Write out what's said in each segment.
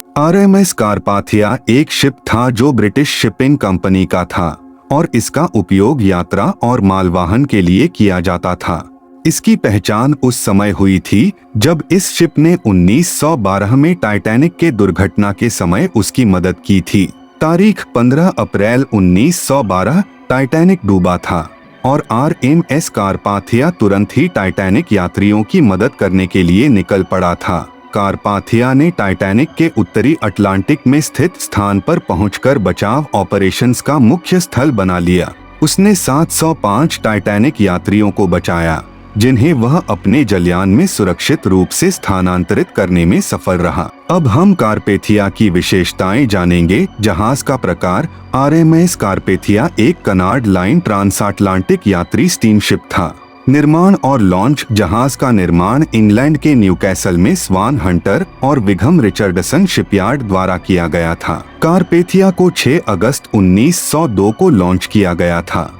RMS कारपाथिया एक ship था जो ब्रिटिश शिपिंग कंपनी का था और इसका उपयोग यात्रा और मालवाहन के लिए किया जाता था। इसकी पहचान उस समय हुई थी जब इस शिप ने 1912 में टाइटैनिक के दुर्घटना के समय उसकी मदद की थी। तारीख 15 अप्रैल 1912 टाइटैनिक डूबा था और RMS कारपाथिया तुरंत ही टाइटैनिक यात्रियों की मदद करने के लिए निकल पड़ा था। कारपाथिया ने टाइटैनिक के उत्तरी अटलांटिक में स्थित स्थान पर पहुंचकर बचाव ऑपरेशंस का मुख्य स्थल बना लिया। उसने 705 टाइटैनिक यात्रियों को बचाया, जिन्हें वह अपने जलयान में सुरक्षित रूप से स्थानांतरित करने में सफल रहा। अब हम कारपेथिया की विशेषताएं जानेंगे। जहाज का प्रकार RMS कारपेथिया एक कनार्ड लाइन ट्रांसअटलांटिक यात्री स्टीमशिप था। निर्माण और लॉन्च। जहाज का निर्माण इंग्लैंड के न्यूकैसल में स्वान हंटर और विघम रिचर्डसन शिपयार्ड द्वारा किया गया था। कारपेथिया को 6 अगस्त 1902 को लॉन्च किया गया था।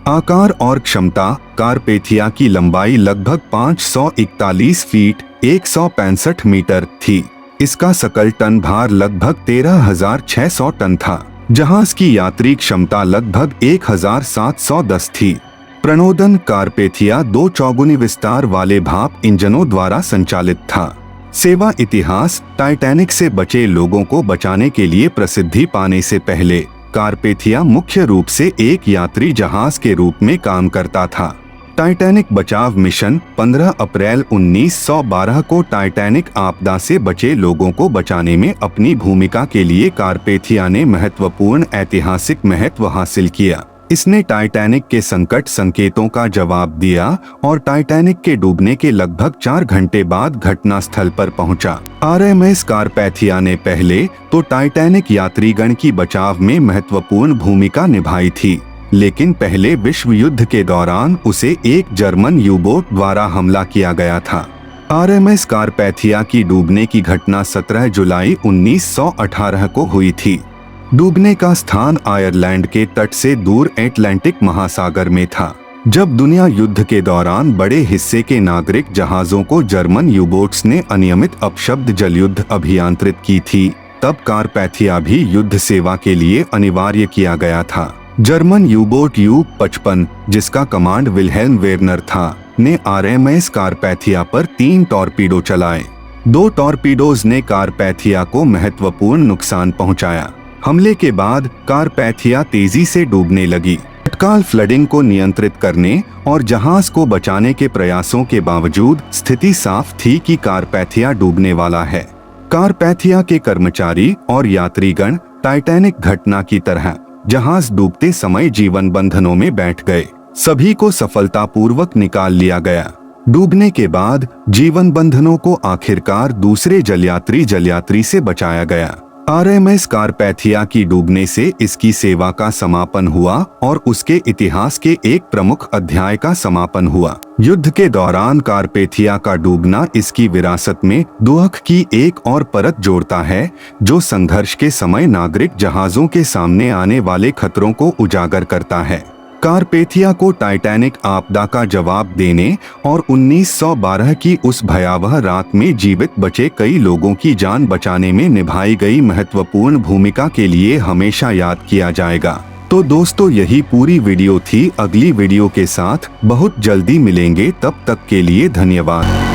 आकार और क्षमता। कारपेथिया की लंबाई लगभग 541 फीट 165 मीटर थी। इसका सकल टन भार लगभग 13,600 टन था। जहाज की यात्री क्षमता लगभग 1,710 थी। प्रणोदन। कारपेथिया 2 चौगुनी विस्तार वाले भाप इंजनों द्वारा संचालित था। सेवा इतिहास। टाइटैनिक से बचे लोगों को बचाने के लिए प्रसिद्धि पाने से पहले कारपेथिया मुख्य रूप से एक यात्री जहाज के रूप में काम करता था। टाइटैनिक बचाव मिशन। 15 अप्रैल 1912 को टाइटैनिक आपदा से बचे लोगों को बचाने में अपनी भूमिका के लिए कारपेथिया ने महत्वपूर्ण ऐतिहासिक महत्व हासिल किया। इसने टाइटैनिक के संकट संकेतों का जवाब दिया और टाइटैनिक के डूबने के लगभग 4 घंटे बाद घटनास्थल पर पहुंचा। RMS कारपेथिया ने पहले तो टाइटैनिक यात्रीगण की बचाव में महत्वपूर्ण भूमिका निभाई थी, लेकिन पहले विश्व युद्ध के दौरान उसे एक जर्मन यू-बोट द्वारा हमला किया गया था। RMS कारपेथिया की डूबने की घटना 17 जुलाई 1918 को हुई थी। डूबने का स्थान आयरलैंड के तट से दूर अटलांटिक महासागर में था। जब दुनिया युद्ध के दौरान बड़े हिस्से के नागरिक जहाजों को जर्मन यूबोट्स ने अनियमित अपशब्द जलयुद्ध अभियांत्रित की थी, तब कारपेथिया भी युद्ध सेवा के लिए अनिवार्य किया गया था। जर्मन यूबोट U-55, जिसका कमांड विल्हेल्म वेरनर था, ने RMS कारपेथिया पर 3 टॉर्पीडो चलाए। 2 टॉर्पीडोज ने कारपेथिया को महत्वपूर्ण नुकसान पहुंचाया। हमले के बाद कारपेथिया तेजी से डूबने लगी। तत्काल फ्लडिंग को नियंत्रित करने और जहाज को बचाने के प्रयासों के बावजूद स्थिति साफ थी कि कारपेथिया डूबने वाला है। कारपेथिया के कर्मचारी और यात्रीगण टाइटैनिक घटना की तरह जहाज डूबते समय जीवन बंधनों में बैठ गए। सभी को सफलतापूर्वक निकाल लिया गया। डूबने के बाद जीवन बंधनों को आखिरकार दूसरे जलयात्री से बचाया गया। RMS कारपेथिया की डूबने से इसकी सेवा का समापन हुआ और उसके इतिहास के एक प्रमुख अध्याय का समापन हुआ। युद्ध के दौरान कारपेथिया का डूबना इसकी विरासत में दुख की एक और परत जोड़ता है, जो संघर्ष के समय नागरिक जहाजों के सामने आने वाले खतरों को उजागर करता है। कारपेथिया को टाइटैनिक आपदा का जवाब देने और 1912 की उस भयावह रात में जीवित बचे कई लोगों की जान बचाने में निभाई गई महत्वपूर्ण भूमिका के लिए हमेशा याद किया जाएगा। तो दोस्तों, यही पूरी वीडियो थी। अगली वीडियो के साथ बहुत जल्दी मिलेंगे, तब तक के लिए धन्यवाद।